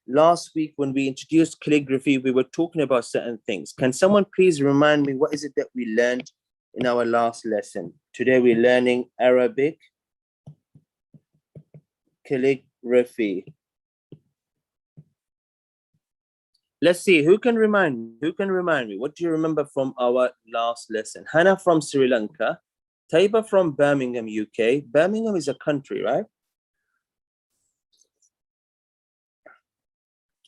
last week when we introduced calligraphy, we were talking about certain things. Can someone please remind me what is it that we learned in our last lesson? Today we're learning Arabic calligraphy. Let's see, who can remind me? Who can remind me? What do you remember from our last lesson? Hannah from Sri Lanka, Taiba from Birmingham, UK. Birmingham is a country, right?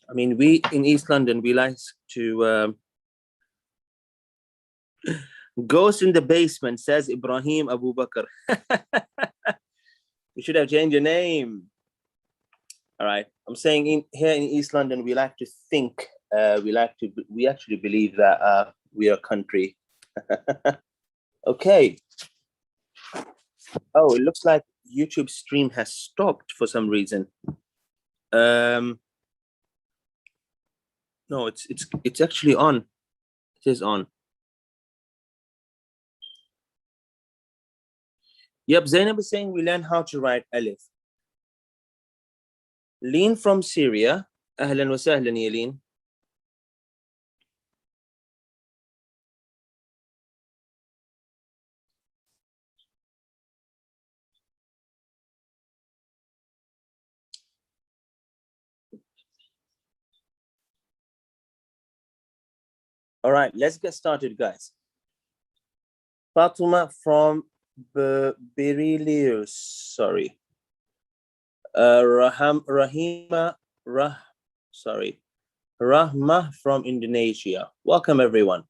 I mean, we in East London, we like to ghost in the basement, says Ibrahim Abu Bakr. You should have changed your name. All right. I'm saying here in East London, we like to think, we actually believe that we are a country. Okay. Oh, it looks like YouTube stream has stopped for some reason. No, it's actually on. It is on. Yep, Zainab is saying we learn how to write Alif. Leen from Syria. Ahlan wa sahlan, ya Leen. All right, let's get started, guys. Fatuma from Berilius, sorry. Rahma from Indonesia. Welcome, everyone.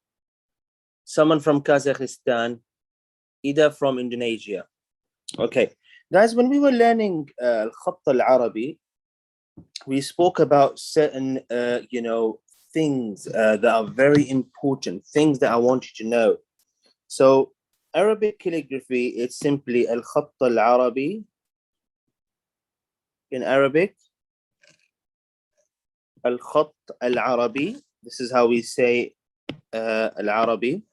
Someone from Kazakhstan. Ida from Indonesia. Okay, guys, when we were learning Al-Khatt Al-Arabi, we spoke about certain, things that are very important, things that I want you to know. So Arabic calligraphy, it's simply Al-Khatt Al-Arabi in Arabic. Al-Khatt Al-Arabi, this is how we say Al-Arabi.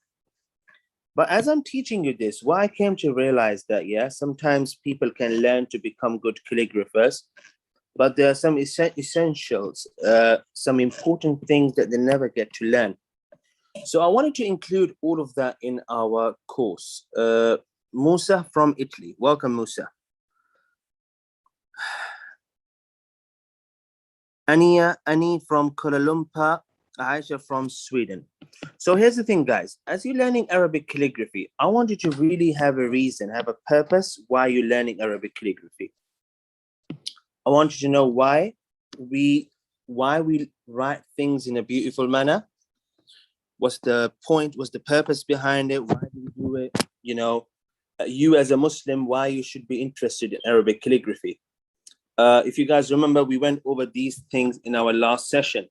But as I'm teaching you this, what I came to realize that, yeah, sometimes people can learn to become good calligraphers, but there are some essentials, some important things that they never get to learn. So I wanted to include all of that in our course. Musa from Italy. Welcome, Musa. Ani from Kuala Lumpur. Aisha from Sweden. So here's the thing, guys. As you're learning Arabic calligraphy, I want you to really have a reason, have a purpose why you're learning Arabic calligraphy. I want you to know why we write things in a beautiful manner. What's the point? What's the purpose behind it? Why do we do it? You know, you as a Muslim, why you should be interested in Arabic calligraphy. If you guys remember, we went over these things in our last session.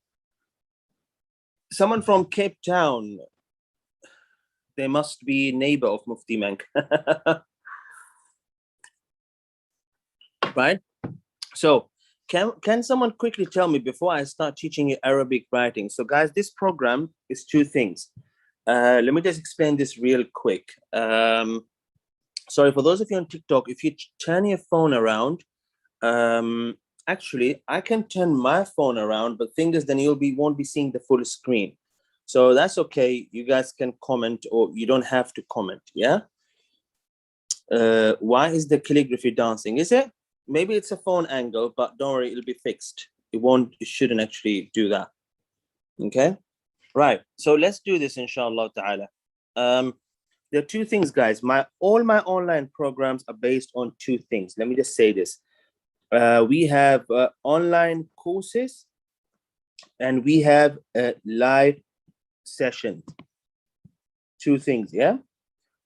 Someone from Cape Town. They must be neighbor of Mufti Mank. Right? So can someone quickly tell me before I start teaching you Arabic writing? So guys, this program is two things. Let me just explain this real quick. Sorry, for those of you on TikTok, if you turn your phone around, actually, I can turn my phone around, but thing is then won't be seeing the full screen. So that's okay. You guys can comment or you don't have to comment, yeah? Why is the calligraphy dancing? Is it? Maybe it's a phone angle, but don't worry, it'll be fixed. It shouldn't actually do that. Okay? Right. So let's do this, inshallah ta'ala. There are two things, guys. All my online programs are based on two things. Let me just say this. We have online courses and we have live sessions. Two things, yeah?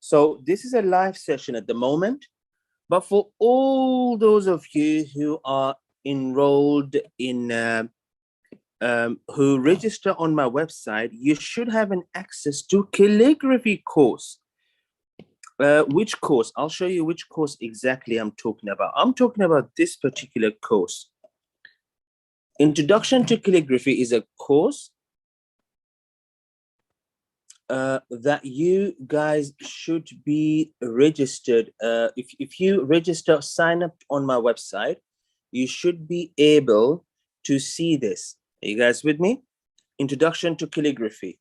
So this is a live session at the moment, but for all those of you who are enrolled in, who register on my website, you should have an access to calligraphy course. Which course? I'll show you which course exactly I'm talking about. I'm talking about this particular course. Introduction to Calligraphy is a course that you guys should be registered. If you register, sign up on my website, you should be able to see this. Are you guys with me? Introduction to calligraphy.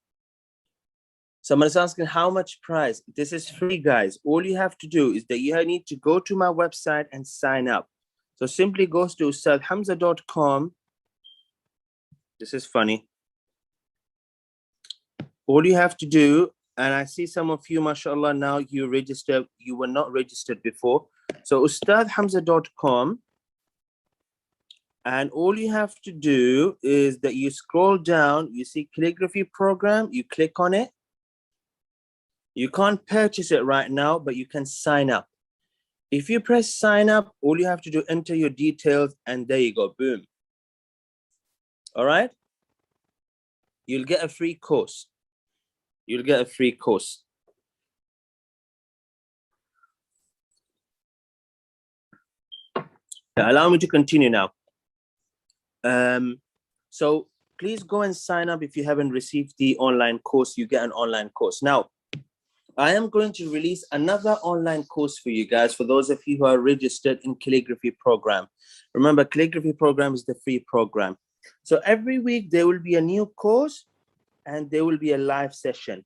Someone is asking how much price. This is free, guys. All you have to do is that you need to go to my website and sign up. So simply goes to ustadhamza.com. This is funny. All you have to do, and I see some of you, mashallah, now you registered. You were not registered before. So ustadhamza.com. And all you have to do is that you scroll down, you see calligraphy program, you click on it. You can't purchase it right now, but you can sign up. If you press sign up, all you have to do, enter your details, and there you go, boom. All right? You'll get a free course. You'll get a free course. Now, allow me to continue now. So please go and sign up if you haven't received the online course. You get an online course. Now, I am going to release another online course for you guys, for those of you who are registered in calligraphy program. Remember, calligraphy program is the free program. So every week there will be a new course and there will be a live session.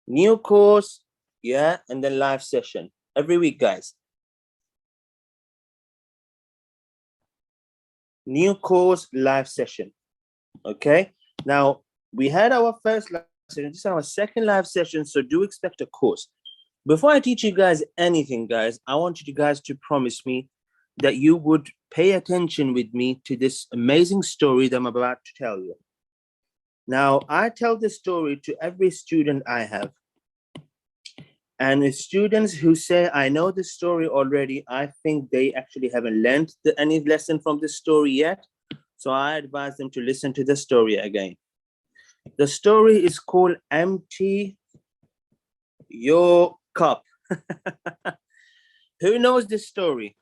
New course, yeah, and then live session. Every week, guys. New course, live session. Okay? Now, we had our first live session. This is our second live session, so do expect a course. Before I teach you guys anything, guys, I want you guys to promise me that you would pay attention with me to this amazing story that I'm about to tell you. Now, I tell this story to every student I have. And the students who say, I know the story already, I think they actually haven't learned any lesson from this story yet. So I advise them to listen to the story again. The story is called Empty Your Cup. Who knows this story?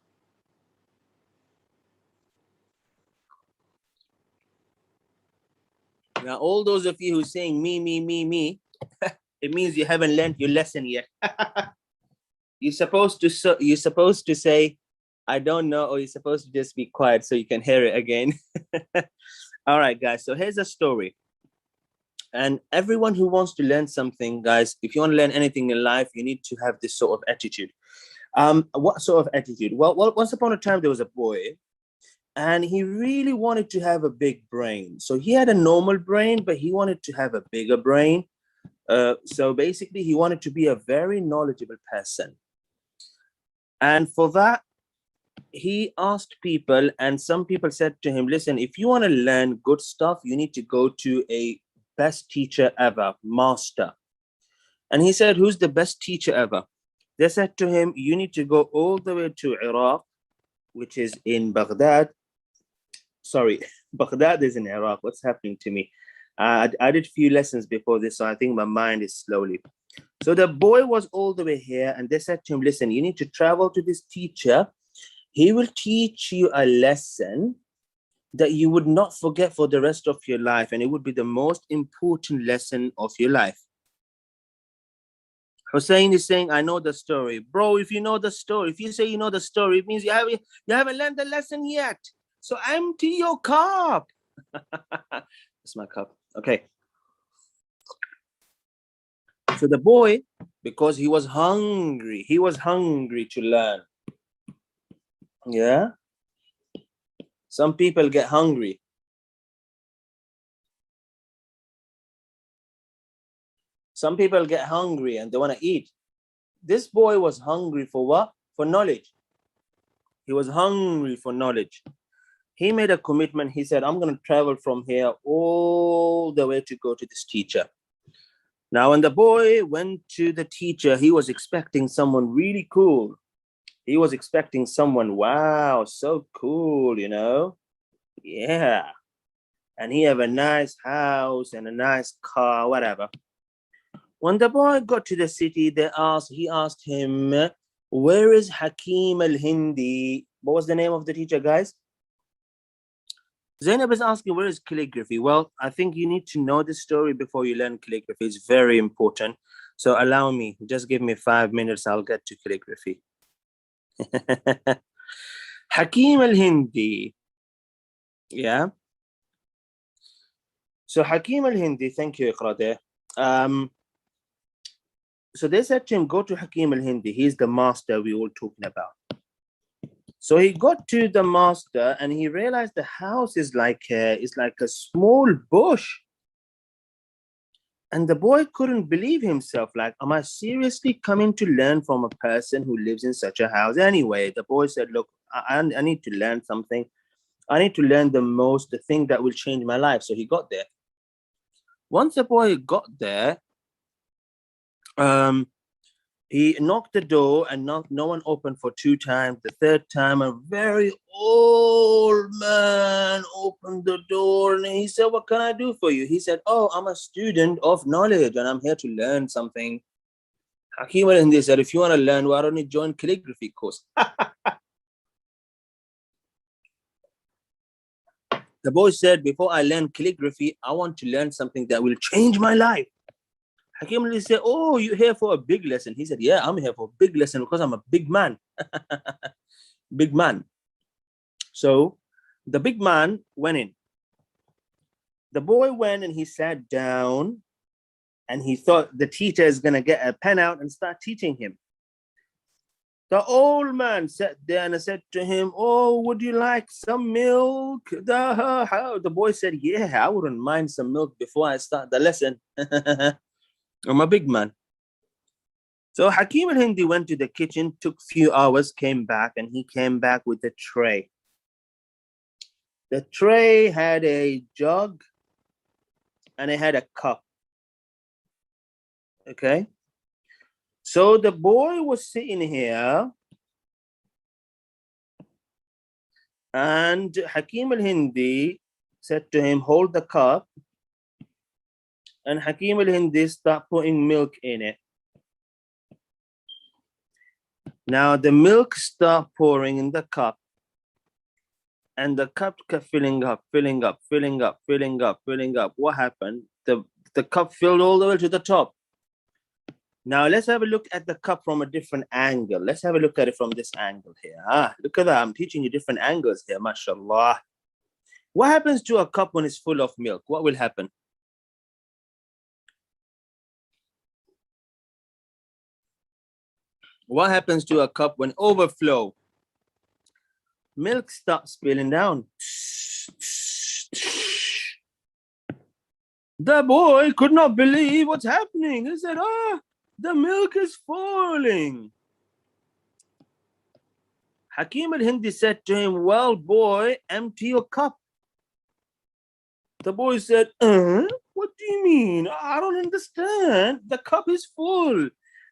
Now, all those of you who are saying me, it means you haven't learned your lesson yet. You're supposed to say, I don't know, or you're supposed to just be quiet so you can hear it again. All right, guys. So here's a story. And everyone who wants to learn something, guys, if you want to learn anything in life, you need to have this sort of attitude. What sort of attitude? Well, once upon a time, there was a boy, and he really wanted to have a big brain. So he had a normal brain, but he wanted to have a bigger brain. So basically, he wanted to be a very knowledgeable person. And for that, he asked people, and some people said to him, listen, if you want to learn good stuff, you need to go to a best teacher ever, master. And he said, who's the best teacher ever? They said to him, you need to go all the way to Iraq, which is in Baghdad. Sorry, Baghdad is in Iraq. What's happening to me? I did a few lessons before this, so I think my mind is slowly. So the boy was all the way here, and they said to him, listen, you need to travel to this teacher. He will teach you a lesson that you would not forget for the rest of your life, and it would be the most important lesson of your life. Hussein is saying, I know the story. Bro, if you know the story, if you say you know the story, it means you haven't learned the lesson yet. So empty your cup. That's my cup. Okay. So the boy, because he was hungry to learn. Yeah. Some people get hungry. Some people get hungry and they want to eat. This boy was hungry for what? For knowledge. He was hungry for knowledge. He made a commitment. He said, I'm going to travel from here all the way to go to this teacher. Now, when the boy went to the teacher, he was expecting someone really cool. He was expecting someone, wow, so cool, you know? Yeah. And he have a nice house and a nice car, whatever. When the boy got to the city, he asked him, where is Hakim al-Hindi? What was the name of the teacher, guys? Zainab is asking, where is calligraphy? Well, I think you need to know the story before you learn calligraphy. It's very important. So allow me, just give me 5 minutes, I'll get to calligraphy. Hakim al-Hindi. Yeah. So Hakim al-Hindi, thank you, Iqra there. So they said to him, go to Hakim al-Hindi. He's the master we all talking about. So he got to the master and he realized the house is like a small bush. And the boy couldn't believe himself. Like, am I seriously coming to learn from a person who lives in such a house? Anyway, the boy said, look, I need to learn something. I need to learn the thing that will change my life. So he got there. Once the boy got there, he knocked the door and no one opened for 2 times. The 3rd time, a very old man opened the door and he said, what can I do for you? He said, oh, I'm a student of knowledge and I'm here to learn something. Hakim al-Hindi said, if you want to learn, why don't you join calligraphy course? The boy said, before I learn calligraphy, I want to learn something that will change my life. Hakim al-Hindi said, oh, you're here for a big lesson. He said, yeah, I'm here for a big lesson because I'm a big man. Big man. So the big man went in. The boy went and he sat down and he thought the teacher is going to get a pen out and start teaching him. The old man sat there and said to him, oh, would you like some milk? The boy said, yeah, I wouldn't mind some milk before I start the lesson. I'm a big man. So Hakim al-Hindi went to the kitchen, took a few hours, came back, and he came back with a tray. The tray had a jug and it had a cup. Okay. So the boy was sitting here and Hakim al-Hindi said to him, hold the cup. And Hakim al-Hindi started putting milk in it. Now the milk started pouring in the cup. And the cup kept filling up. What happened? The cup filled all the way to the top. Now let's have a look at the cup from a different angle. Let's have a look at it from this angle here. Look at that. I'm teaching you different angles here, mashallah. What happens to a cup when it's full of milk? What will happen? What happens to a cup when overflow? Milk stops spilling down. The boy could not believe what's happening. He said, the milk is falling. Hakim al-Hindi said to him, well, boy, empty your cup. The boy said, what do you mean? I don't understand. The cup is full.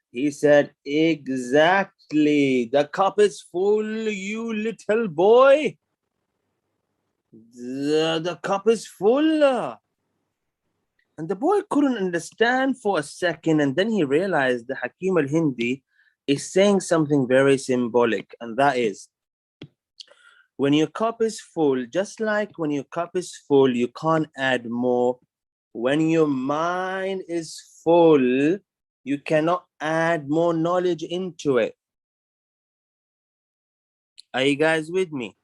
He said, exactly. The cup is full, you little boy. The cup is full. And the boy couldn't understand for a second. And then he realized that Hakim al-Hindi is saying something very symbolic. And that is, when your cup is full, just like when your cup is full, you can't add more. When your mind is full, you cannot add more knowledge into it. Are you guys with me?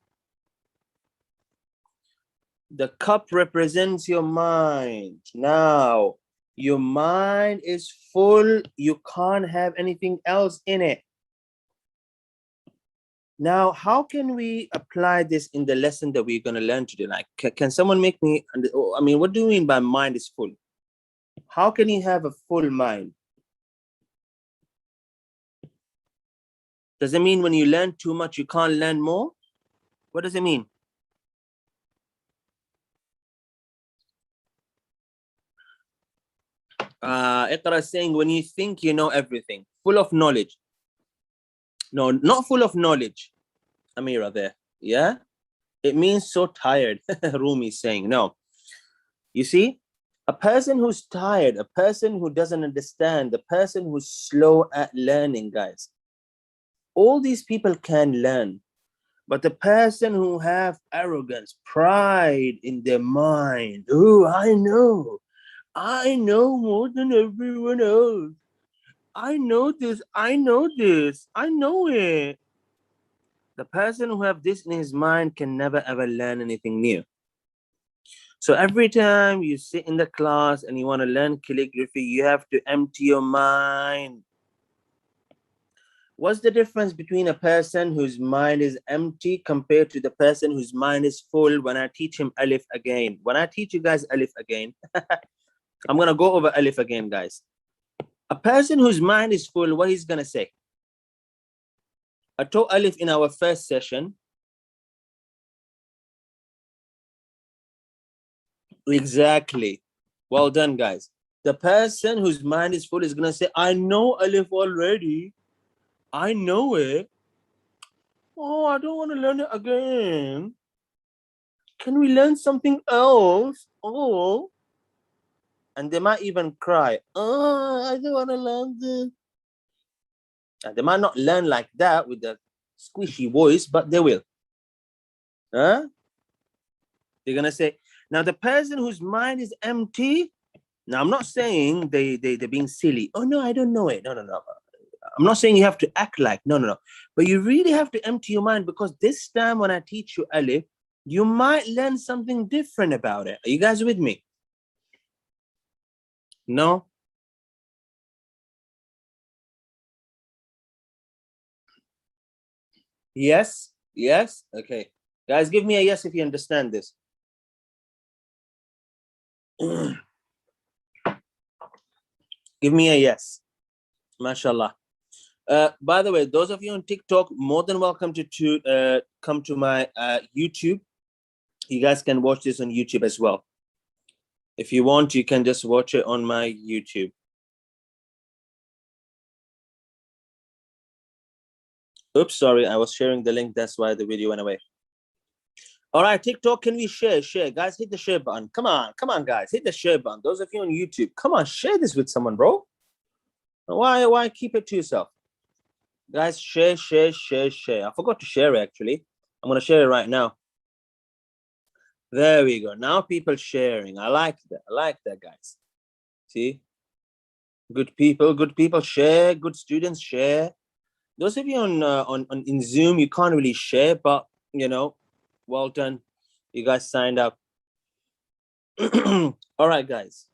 The cup represents your mind. Now, your mind is full. You can't have anything else in it. Now, how can we apply this in the lesson that we're going to learn today? Like, can someone make me, I mean, what do you mean by mind is full? How can you have a full mind? Does it mean when you learn too much, you can't learn more? What does it mean? Iqra is saying when you think you know everything, full of knowledge. No, not full of knowledge. Amira there. Yeah? It means so tired. Rumi is saying, no. You see, a person who's tired, a person who doesn't understand, a person who's slow at learning, guys. All these people can learn. But the person who have arrogance, pride in their mind, oh, I know more than everyone else. I know this, I know it. The person who have this in his mind can never ever learn anything new. So every time you sit in the class and you want to learn calligraphy, you have to empty your mind. What's the difference between a person whose mind is empty compared to the person whose mind is full? When I teach him Alif again, when I teach you guys Alif again, I'm going to go over Alif again, guys. A person whose mind is full, what he's going to say? I taught Alif in our first session. Exactly. Well done, guys. The person whose mind is full is going to say, I know Alif already. I know it. Oh, I don't want to learn it again. Can we learn something else? Oh. And they might even cry. Oh, I don't want to learn this. And they might not learn like that with the squishy voice, but they will. Huh? They're going to say, now the person whose mind is empty, now I'm not saying they're being silly. Oh, no, I don't know it. No. I'm not saying you have to act like, no. But you really have to empty your mind, because this time when I teach you Alif, you might learn something different about it. Are you guys with me? No? Yes? Yes? Okay. Guys, give me a yes if you understand this. Give me a yes. MashaAllah. By the way, those of you on TikTok, more than welcome to come to my YouTube. You guys can watch this on YouTube as well. If you want, you can just watch it on my YouTube. Oops, sorry, I was sharing the link. That's why the video went away. All right, TikTok, can we share? Guys, hit the share button. Come on, guys, hit the share button. Those of you on YouTube, come on, share this with someone, bro. Why keep it to yourself? Guys, share. I forgot to share it, actually. I'm going to share it right now. There we go. Now people sharing. I like that, guys. See? Good people share. Good students share. Those of you on in Zoom, you can't really share, but you know, well done. You guys signed up. All right, guys.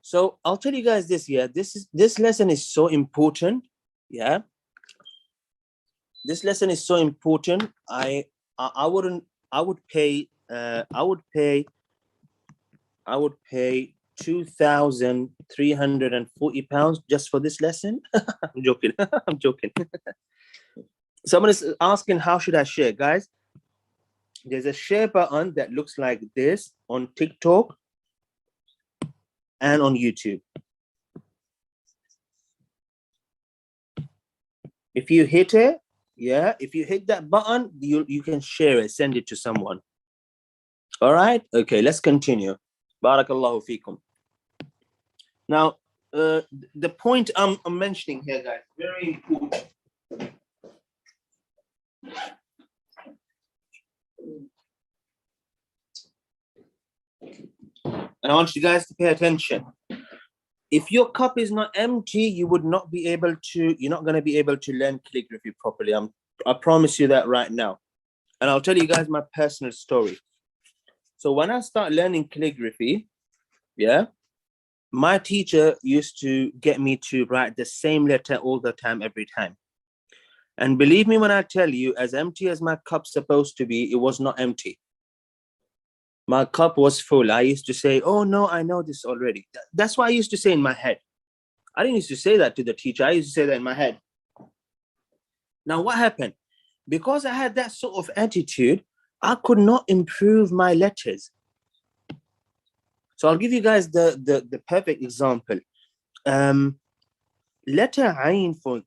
So I'll tell you guys this. Yeah, this lesson is so important. Yeah, this lesson is so important. I would pay 2,340 pounds just for this lesson. I'm joking. I'm joking. Someone is asking, how should I share, guys? There's a share button that looks like this on TikTok and on YouTube. If you hit it, yeah, if you hit that button, you can share it, send it to someone. All right, okay, let's continue. Barakallahu feekum. Now, the point I'm mentioning here, guys, very important. And I want you guys to pay attention. If your cup is not empty, you're not going to be able to learn calligraphy properly. I promise you that right now. And I'll tell you guys my personal story. So when I start learning calligraphy, yeah, my teacher used to get me to write the same letter all the time, every time. And believe me when I tell you, as empty as my cup's supposed to be, it was not empty. My cup was full. I used to say, oh no, I know this already. That's what I used to say in my head. I didn't used to say that to the teacher. I used to say that in my head. Now what happened? Because I had that sort of attitude, I could not improve my letters. So I'll give you guys the perfect example. Letter Ain, for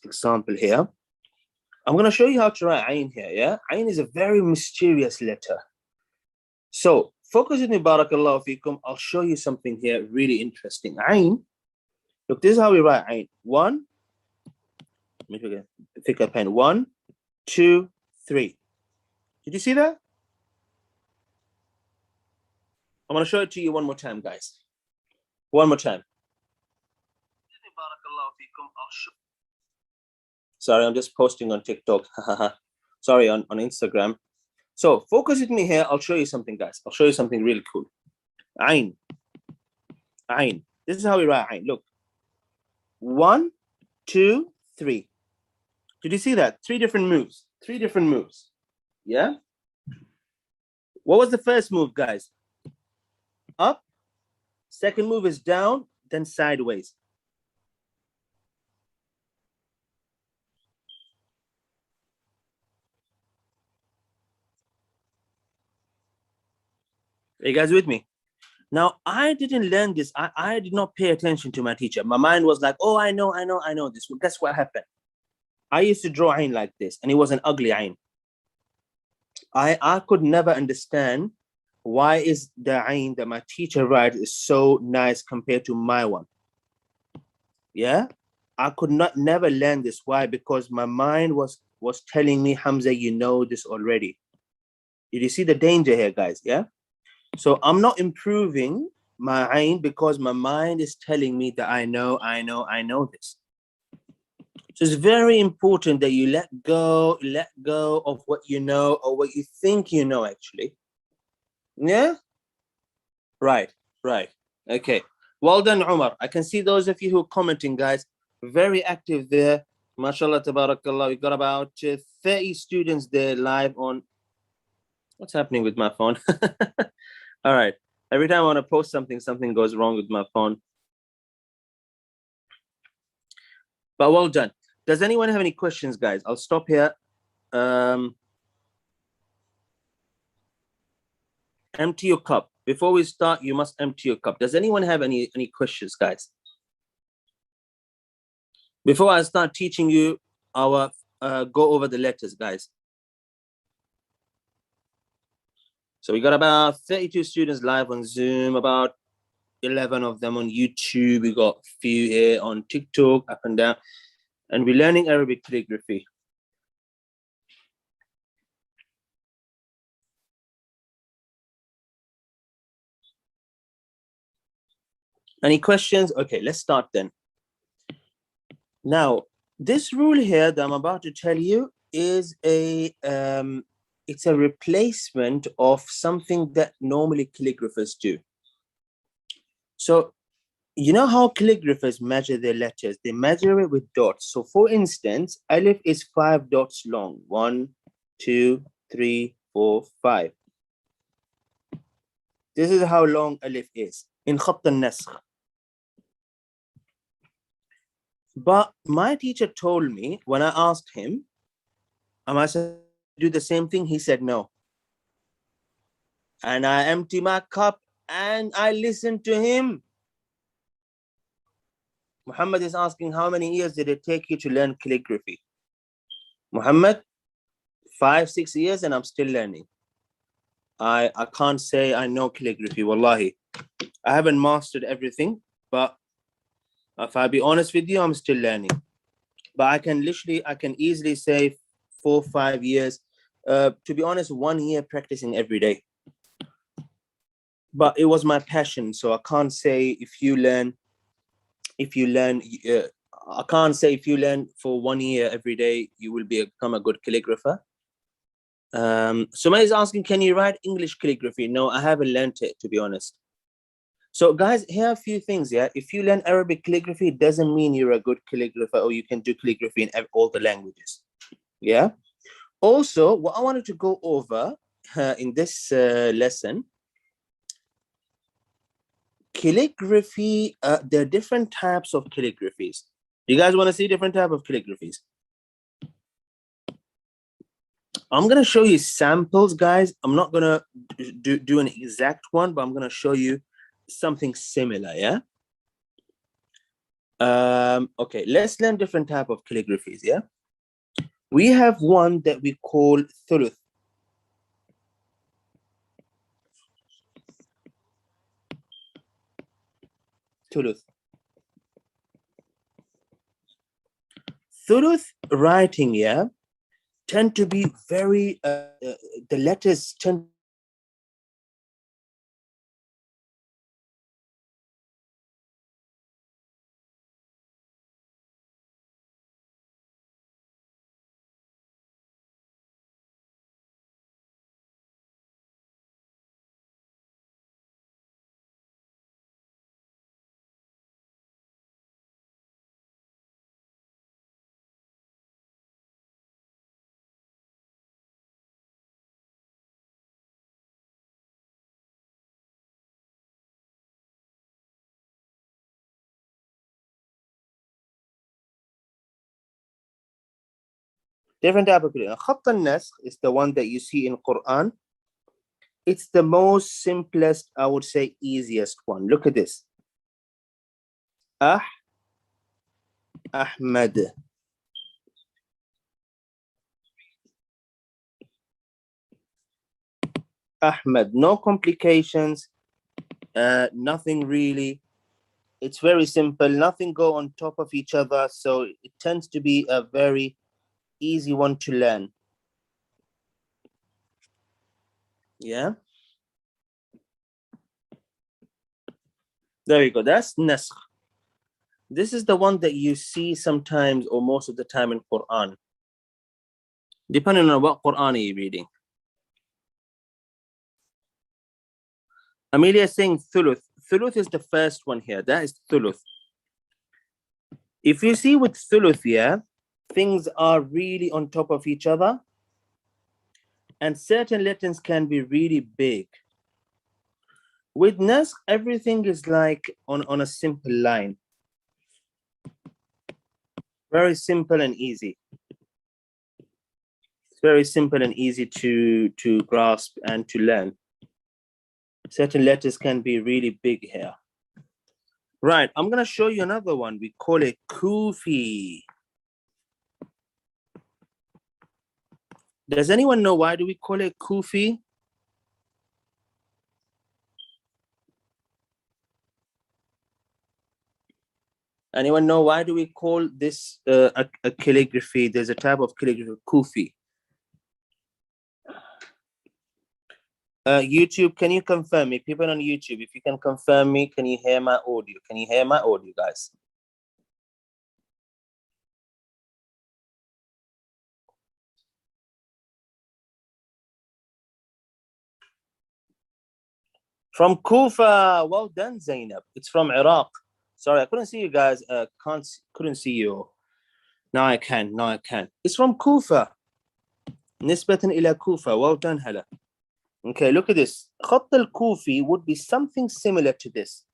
example here. I'm going to show you how to write Ain here, yeah? Ain is a very mysterious letter. So focus with me, barakallahu feekum. I'll show you something here really interesting. Ain, look, this is how we write Ain. One, let me pick a pen. 1, 2, 3. Did you see that? I'm going to show it to you one more time, guys. One more time. Sorry, I'm just posting on TikTok. Sorry, on Instagram. So focus with me here. I'll show you something, guys. I'll show you something really cool. Ain. Ain. This is how we write Ain. Look. 1, 2, 3. Did you see that? 3 different moves. 3 different moves. Yeah? What was the first move, guys? Up. Second move is down, then sideways. Are you guys with me? Now, I didn't learn this. I did not pay attention to my teacher. My mind was like, oh, I know this. Well, guess what happened? I used to draw Ain like this, and it was an ugly Ain. I could never understand why is the Ain that my teacher writes is so nice compared to my one. Yeah? I could never learn this. Why? Because my mind was telling me, Hamza, you know this already. Did you see the danger here, guys? Yeah? So I'm not improving my Ain because my mind is telling me that I know this. So it's very important that you let go of what you know or what you think you know, actually. Yeah? Right. Okay. Well done, Umar. I can see those of you who are commenting, guys. Very active there. MashaAllah, tabarakallah. We got about 30 students there live on. What's happening with my phone? All right. Every time I want to post something, something goes wrong with my phone. But well done. Does anyone have any questions, guys? I'll stop here. Empty your cup. Before we start, you must empty your cup. Does anyone have any questions, guys? Before I start teaching you our go over the letters, guys. So we got about 32 students live on Zoom, about 11 of them on YouTube. We got a few here on TikTok, up and down. And we're learning Arabic calligraphy. Any questions? Okay, let's start then. Now, this rule here that I'm about to tell you is it's a replacement of something that normally calligraphers do. So, you know how calligraphers measure their letters? They measure it with dots. So, for instance, Alif is 5 dots long. 1, 2, 3, 4, 5. This is how long Alif is in Khatt al-Naskh. But my teacher told me when I asked him, am I supposed to do the same thing? He said no. And I empty my cup and I listened to him. Muhammad is asking, how many years did it take you to learn calligraphy? Muhammad, 5, 6 years, and I'm still learning. I can't say I know calligraphy, wallahi. I haven't mastered everything, but if I be honest with you, I'm still learning. But I can easily say 4, 5 years. To be honest, 1 year practicing every day. But it was my passion, so I can't say if you learn I can't say if you learn for 1 year every day, you will become a good calligrapher. Sumay is asking, can you write English calligraphy? No, I haven't learned it, to be honest. So guys, here are a few things. Yeah, if you learn Arabic calligraphy, it doesn't mean you're a good calligrapher or you can do calligraphy in all the languages. Yeah. Also, what I wanted to go over in this lesson, calligraphy, there are different types of calligraphies. You guys want to see different type of calligraphies? I'm going to show you samples, guys. I'm not going to do an exact one, but I'm going to show you something similar, yeah? Okay, let's learn different type of calligraphies, yeah? We have one that we call Thuluth. Thuluth. Thuluth writing, yeah, tend to be very, the letters tend Different type of calligraphy. Khatt al-Naskh is the one that you see in Quran. It's the most simplest, I would say, easiest one. Look at this. Ahmad. Ahmad. No complications. Nothing really. It's very simple. Nothing go on top of each other. So it tends to be a very easy one to learn. Yeah. There you go. That's Naskh. This is the one that you see sometimes or most of the time in Quran. Depending on what Quran are you reading. Amelia is saying Thuluth. Thuluth is the first one here. That is Thuluth. If you see with Thuluth, yeah, things are really on top of each other. And certain letters can be really big. With Naskh, everything is like on a simple line. Very simple and easy. It's very simple and easy to grasp and to learn. Certain letters can be really big here. Right, I'm going to show you another one. We call it Koofi. Does anyone know why do we call it Koofi? Anyone know why do we call this a calligraphy? There's a type of calligraphy, Koofi. YouTube, can you confirm me? People on YouTube, if you can confirm me, can you hear my audio? Can you hear my audio, guys? From Kufa. Well done, Zainab. It's from Iraq. Sorry, I couldn't see you guys. Couldn't see you. Now I can. Now I can. It's from Kufa. نسبة إلى Kufa. Well done, Hala. Okay, look at this. خط الكوفي would be something similar to this.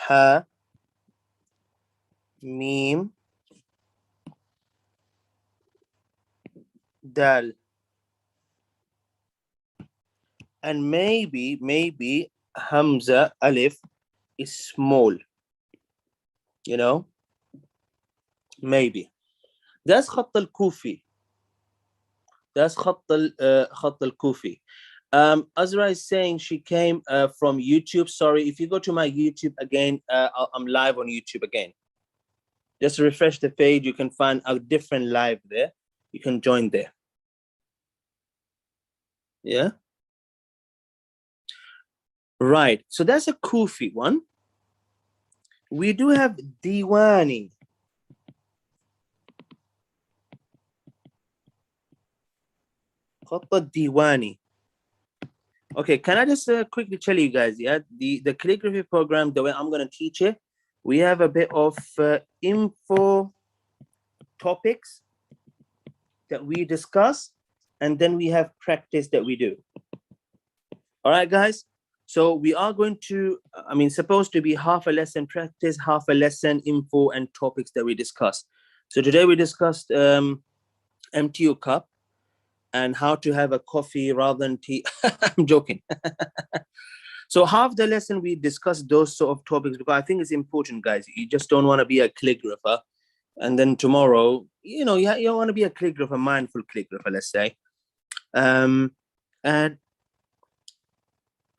Ha, mim, dal. And maybe Hamza, Alif is small. You know? Maybe. That's خط الكوفي. That's خط الكوفي. Azra is saying she came from YouTube. Sorry, if you go to my YouTube again, I'm live on YouTube again. Just refresh the page. You can find a different live there. You can join there. Yeah. Right. So that's a Koofi one. We do have Divani. Divani. Okay, can I just quickly tell you guys, yeah, the calligraphy program, the way I'm going to teach it, we have a bit of info topics that we discuss, and then we have practice that we do. All right, guys. So we are going to, I mean, supposed to be half a lesson practice, half a lesson info and topics that we discussed. So today we discussed empty your cup and how to have a coffee rather than tea. I'm joking. So half the lesson we discussed those sort of topics because I think it's important, guys. You just don't want to be a calligrapher, and then tomorrow, you know, you want to be a calligrapher, mindful calligrapher, let's say.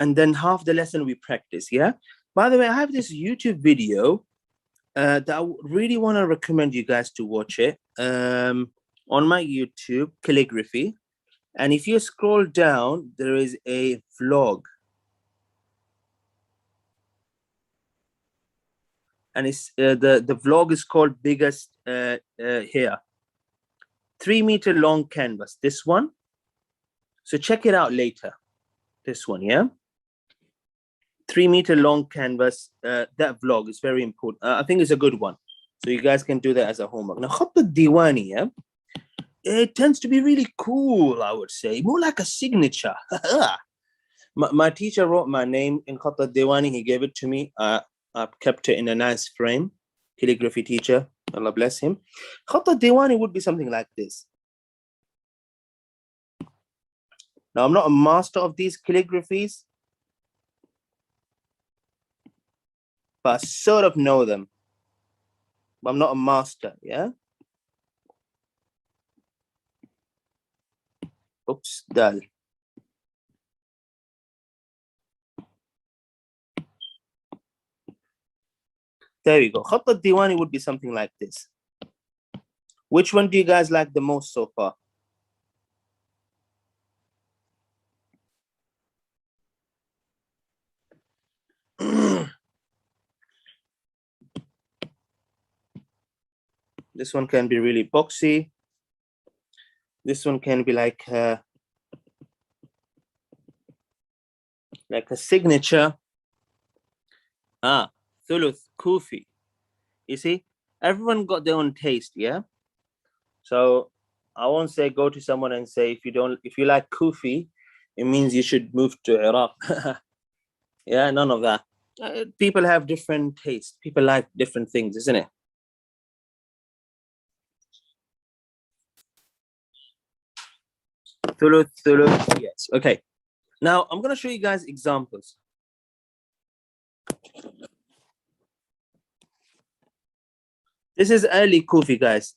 And then half the lesson we practice. Yeah. By the way, I have this YouTube video that I really want to recommend you guys to watch it on my YouTube, calligraphy. And if you scroll down, there is a vlog. And it's the vlog is called Biggest Here. 3 meter long canvas, this one. So check it out later. This one, yeah? 3 meter long canvas. That vlog is very important. I think it's a good one. So you guys can do that as a homework. Now, Khatt al-Diwani, yeah? It tends to be really cool, I would say. More like a signature. My teacher wrote my name in Khat al-Diwani. He gave it to me. I've kept it in a nice frame. Calligraphy teacher, Allah bless him. Khat al-Diwani would be something like this. Now, I'm not a master of these calligraphies, but I sort of know them. But I'm not a master, yeah? Oops, dal. There you go. Khat al-Diwani would be something like this. Which one do you guys like the most so far? This one can be really boxy. This one can be like a signature. Thuluth, Koofi. You see, everyone got their own taste, yeah? So I won't say go to someone and say if you like Koofi, it means you should move to Iraq. Yeah, none of that. People have different tastes. People like different things, isn't it? Thuluth, yes. Okay. Now I'm gonna show you guys examples. This is early Koofi, guys.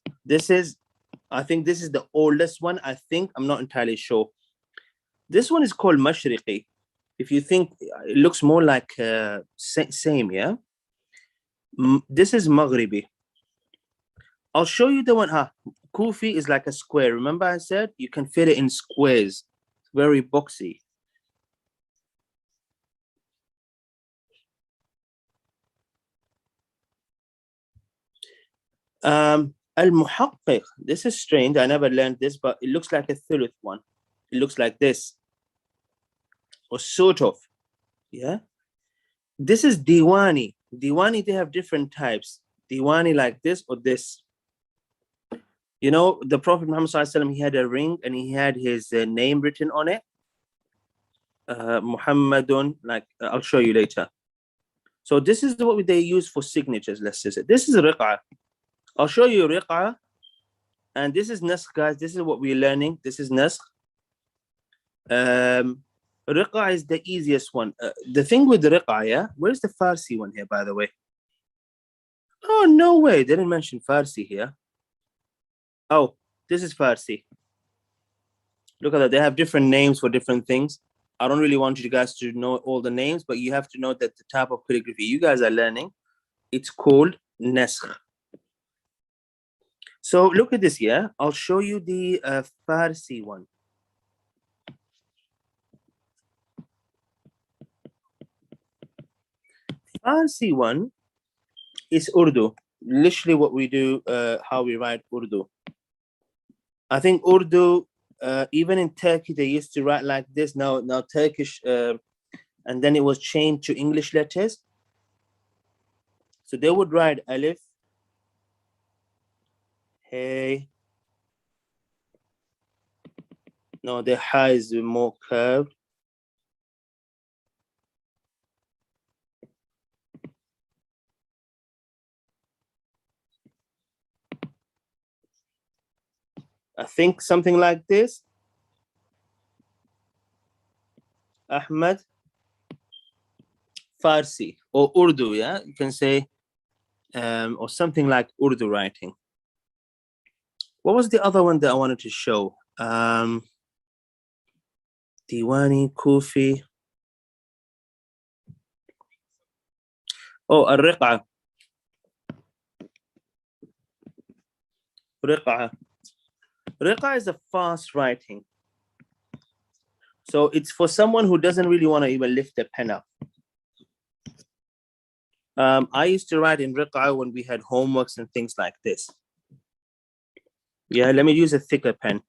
I think this is the oldest one. I'm not entirely sure. This one is called Mashriqi. If you think it looks more like same, yeah. This is Maghribi. I'll show you the one. Koofi is like a square. Remember I said you can fit it in squares. It's very boxy. Al-Muhaqqiq. This is strange. I never learned this, but it looks like a Thuluth one. It looks like this. Or sort of. Yeah. This is Diwani. Diwani, they have different types. Diwani like this or this. You know, the Prophet Muhammad ﷺ, he had a ring and he had his name written on it. Muhammadun, I'll show you later. So this is what they use for signatures, let's say. This is Riqa. I'll show you Riqa. And this is Naskh, guys. This is what we're learning. This is Naskh. Riqa is the easiest one. The thing with Riqa, yeah? Where's the Farsi one here, by the way? Oh, no way. They didn't mention Farsi here. Oh, this is Farsi. Look at that. They have different names for different things. I don't really want you guys to know all the names, but you have to know that the type of calligraphy you guys are learning, it's called Naskh. So look at this, yeah? I'll show you the Farsi one. Farsi one is Urdu. Literally what we do, how we write Urdu. I think Urdu, even in Turkey, they used to write like this. Now Turkish, and then it was changed to English letters. So they would write Alif, Hey. No, the Ha is more curved. I think something like this. Ahmed, Farsi, or Urdu, yeah? You can say, or something like Urdu writing. What was the other one that I wanted to show? Diwani, Koofi. Oh, Riqa. Riqa. Riqa is a fast writing. So it's for someone who doesn't really want to even lift the pen up. I used to write in Riqa when we had homeworks and things like this. Yeah, let me use a thicker pen.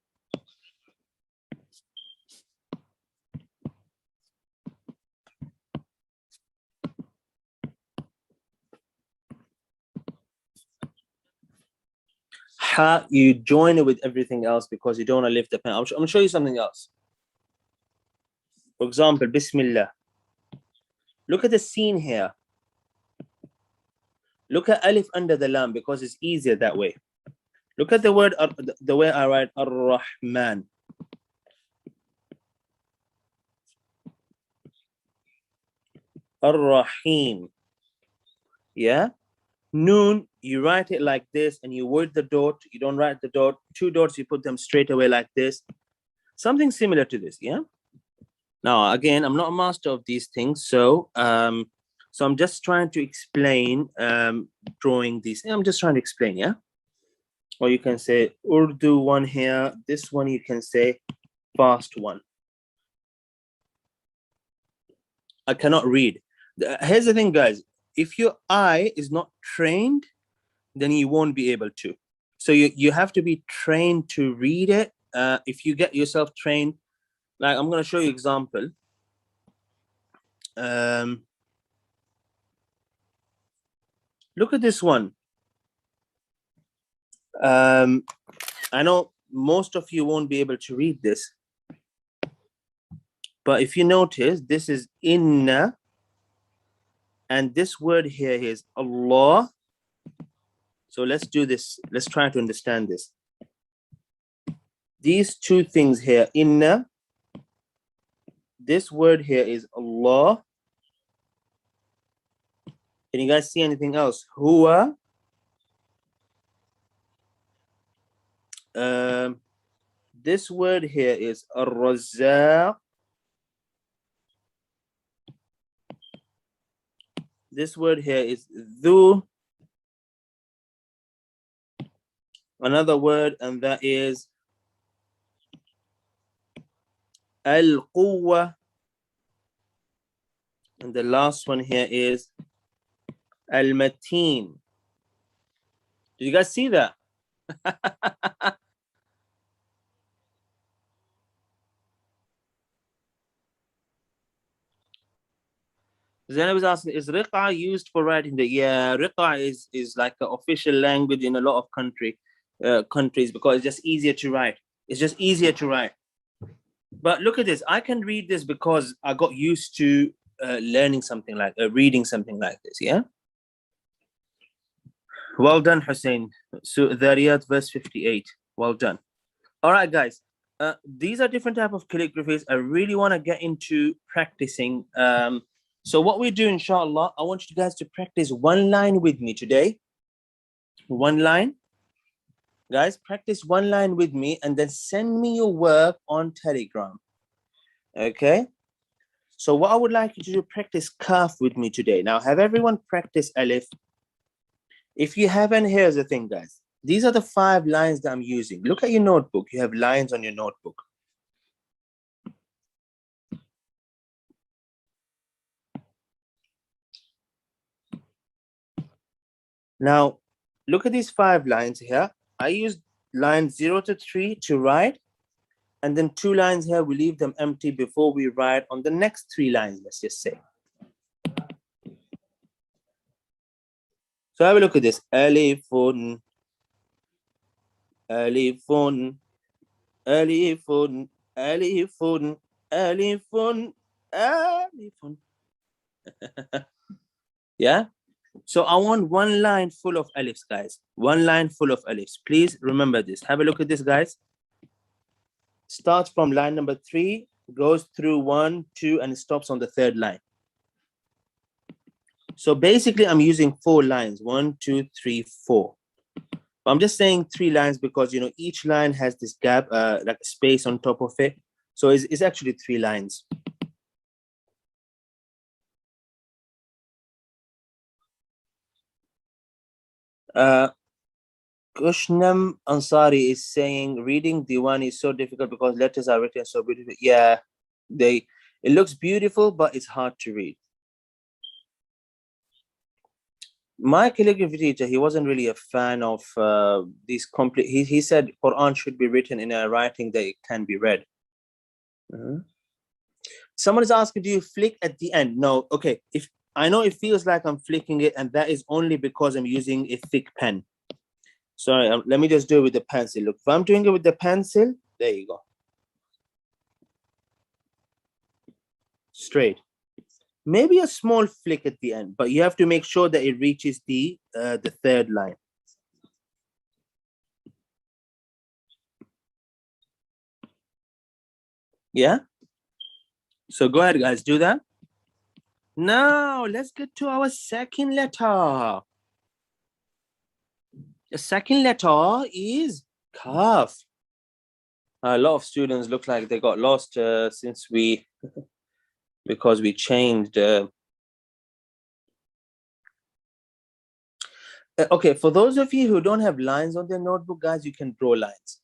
Ha, you join it with everything else because you don't want to lift the pen. I'm going to show you something else. For example, Bismillah. Look at the scene here. Look at Alif under the Lam because it's easier that way. Look at the word, the way I write Ar-Rahman. Ar-Rahim. Yeah? Noon, you write it like this and you word the dot. You don't write the dot. Two dots, you put them straight away like this. Something similar to this, yeah? Now, again, I'm not a master of these things. So I'm just trying to explain drawing these. I'm just trying to explain, yeah? Or you can say Urdu one here. This one you can say fast one. I cannot read. Here's the thing, guys. If your eye is not trained, then you won't be able to. So you have to be trained to read it. If you get yourself trained, like I'm going to show you example. Look at this one. I know most of you won't be able to read this. But if you notice, this is inna. And this word here is Allah. So let's do this. Let's try to understand this. These two things here, inna. This word here is Allah. Can you guys see anything else? Huwa. This word here is Ar-Razzaq. This word here is Dhu. Another word, and that is Al-Quwwa. And the last one here is Al-Mateen. Did you guys see that? Zainab is asking, is Riqa used for writing? Yeah, Riqa is like an official language in a lot of countries because it's just easier to write. It's just easier to write. But look at this. I can read this because I got used to learning something like reading something like this. Yeah. Well done, Hussein. So Dhariyat verse 58. Well done. All right, guys. These are different type of calligraphies. I really want to get into practicing. So what we do, inshallah, I want you guys to practice one line with me today. One line. Guys, practice one line with me and then send me your work on Telegram. Okay? So what I would like you to do, practice Kaf with me today. Now, have everyone practice Alif? If you haven't, here's the thing, guys. These are the 5 lines that I'm using. Look at your notebook. You have lines on your notebook. Now, look at these 5 lines here. I used lines 0 to 3 to write. And then 2 lines here, we leave them empty before we write on the next 3 lines, let's just say. So have a look at this. Alifun, Alifun, Alifun, Alifun, Alifun, Alifun. Yeah? So I want one line full of alifs, guys. One line full of alifs. Please remember this. Have a look at this, guys. Starts from line number 3, goes through 1, 2, and stops on the 3rd line. So basically, I'm using 4 lines. 1, 2, 3, 4. I'm just saying 3 lines because, you know, each line has this gap, like a space on top of it. So it's actually 3 lines. Kushnam Ansari is saying reading Divani is so difficult because letters are written so beautifully. Yeah, it looks beautiful, but it's hard to read. My calligraphy teacher, he wasn't really a fan of these complete. He said Quran should be written in a writing that it can be read. Someone is asking, do you flick at the end? No. Okay. If I know it feels like I'm flicking it, and that is only because I'm using a thick pen. Sorry, let me just do it with the pencil. Look, if I'm doing it with the pencil, there you go. straight. Maybe a small flick at the end, but you have to make sure that it reaches the third line. Yeah? So go ahead, guys, do that. Now, let's get to our second letter. The second letter is Kaf. A lot of students look like they got lost since because we changed. Okay, for those of you who don't have lines on their notebook, guys, you can draw lines.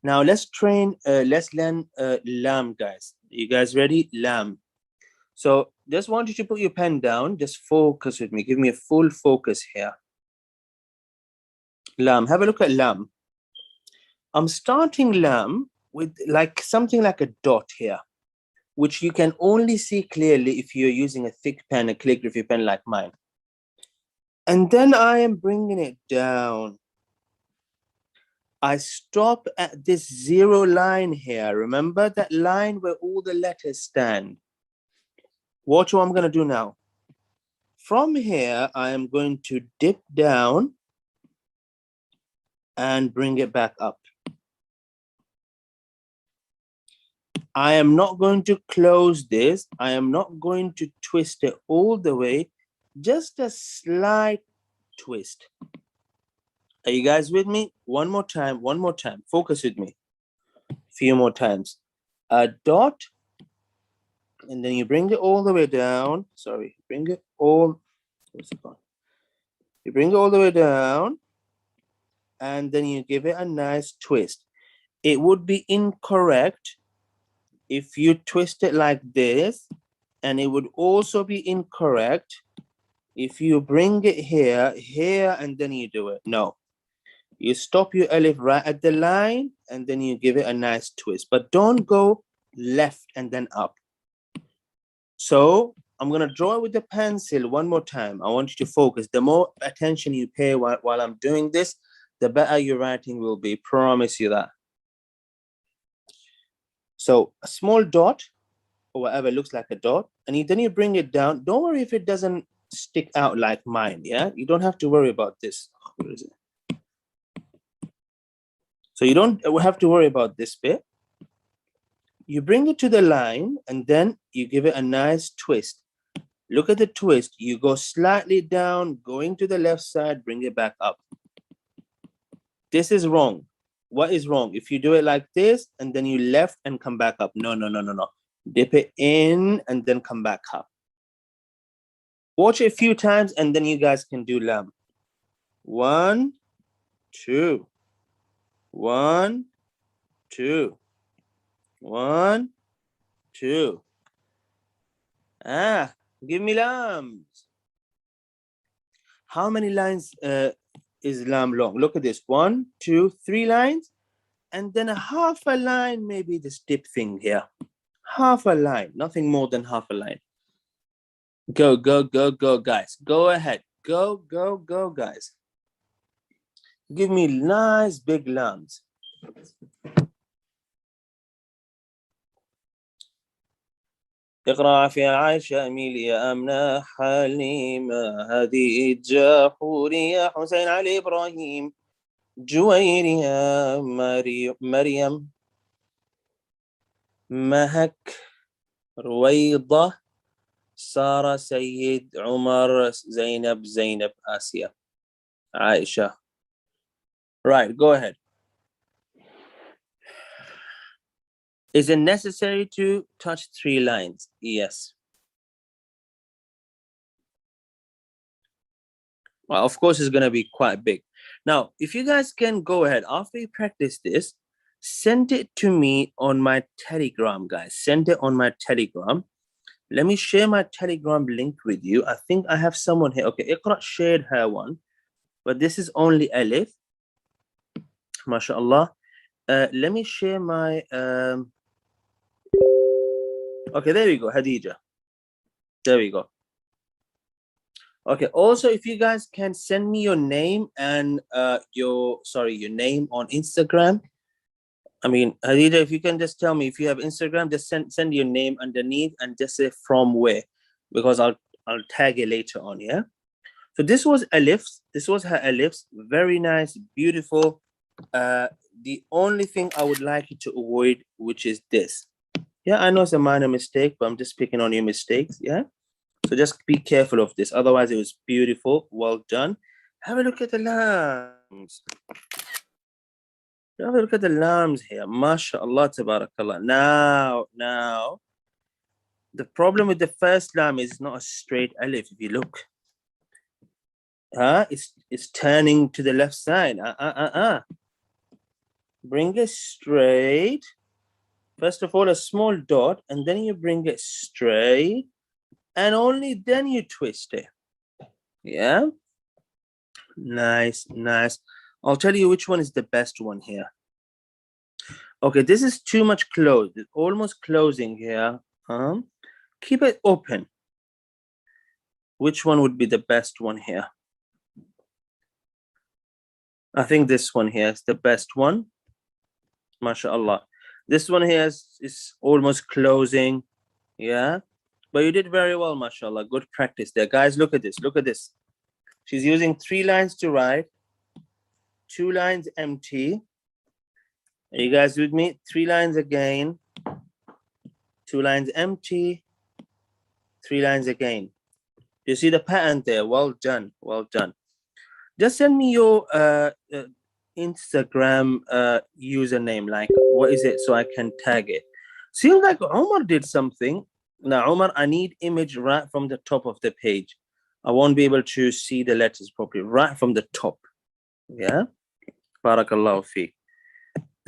Now let's learn Lلaam, guys. You guys ready? Lلaam. So just want you to put your pen down. Just focus with me. Give me a full focus here. Lلaam. Have a look at Lلaam. I'm starting Lلaam with something like a dot here, which you can only see clearly if you're using a thick pen, a calligraphy pen like mine. And then I am bringing it down. I stop at this 0 line here. Remember that line where all the letters stand? Watch what I'm going to do now. From here, I am going to dip down and bring it back up. I am not going to close this. I am not going to twist it all the way. Just a slight twist. Are you guys with me? One more time. Focus with me. A few more times. A dot. And then you bring it all the way down. Sorry. Bring it all. What's it called? You bring it all the way down. And then you give it a nice twist. It would be incorrect if you twist it like this. And it would also be incorrect if you bring it here, and then you do it. No. You stop your Alif right at the line, and then you give it a nice twist. But don't go left and then up. So I'm going to draw it with the pencil one more time. I want you to focus. The more attention you pay while I'm doing this, the better your writing will be. Promise you that. So a small dot, or whatever looks like a dot, and then you bring it down. Don't worry if it doesn't stick out like mine, yeah? You don't have to worry about this. Where is it? So you don't have to worry about this bit. You bring it to the line, and then you give it a nice twist. Look at the twist. You go slightly down, going to the left side, bring it back up. This is wrong. What is wrong? If you do it like this, and then you left and come back up. No. Dip it in, and then come back up. Watch it a few times, and then you guys can do Lلaam. 1, 2. 1, 2. 1, 2. Give me Lllams. How many lines is Llaam long? Look at this. 1, 2, 3 lines. And then a half a line, maybe this dip thing here. Half a line. Nothing more than half a line. Go, guys. Go ahead. Go, guys. Give me nice big Lllams. اقرأ في عائشة أميليا أمنة حليمة هديجة حورية حسين علي إبراهيم جويرية مريم مهك رويضة سارة سيد عمر زينب آسيا عائشة. Right, go ahead. Is it necessary to touch 3 lines? Yes. Well, of course, it's going to be quite big. Now, if you guys can go ahead, after you practice this, send it to me on my Telegram, guys. Send it on my Telegram. Let me share my Telegram link with you. I think I have someone here. Okay, Iqra shared her one, but this is only Alif. MashaAllah. Let me share my... Okay, there we go, Hadijah. There we go. Okay, also, if you guys can send me your name and your name on Instagram, I mean, Hadijah, if you can just tell me if you have Instagram, just send your name underneath and just say from where, because I'll tag it later on. Yeah. So this was Alif's. This was her Alif's. Very nice, beautiful. The only thing I would like you to avoid, which is this. Yeah, I know it's a minor mistake, but I'm just picking on your mistakes. Yeah. So just be careful of this. Otherwise, it was beautiful. Well done. Have a look at the lambs. Have a look at the lambs here. MashaAllah, tabarakallah. Now, the problem with the first lamb is not a straight alif. If you look, it's turning to the left side. Bring it straight. First of all, a small dot, and then you bring it straight, and only then you twist it. Yeah. Nice. I'll tell you which one is the best one here. Okay, this is too much closed. It's almost closing here. Keep it open. Which one would be the best one here? I think this one here is the best one. MashaAllah. This one here is almost closing. Yeah. But you did very well, MashaAllah. Good practice there. Guys, look at this. Look at this. She's using 3 lines to write, 2 lines empty. Are you guys with me? 3 lines again, 2 lines empty, 3 lines again. You see the pattern there? Well done. Well done. Just send me your Instagram username, like what is it, so I can tag it. Seems like Omar did something. Now, Omar, I need image right from the top of the page. I won't be able to see the letters properly. Right from the top. Yeah. Barakallahu fi.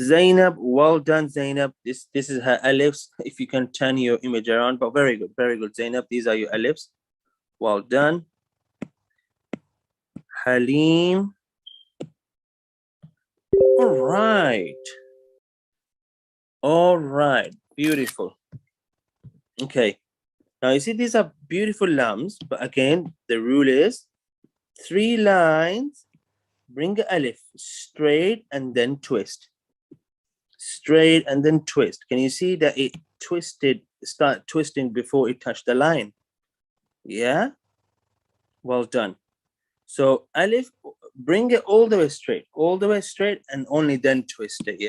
Zainab, well done, Zainab. This is her alifs. If you can turn your image around, but very good, Zainab. These are your alifs. Well done. Halim. All right. Beautiful. Okay. Now you see these are beautiful lambs, but again, the rule is 3 lines, bring a alif straight and then twist. Straight and then twist. Can you see that it twisted, start twisting before it touched the line? Yeah. Well done. So alif, bring it all the way straight, and only then twist it. Yeah.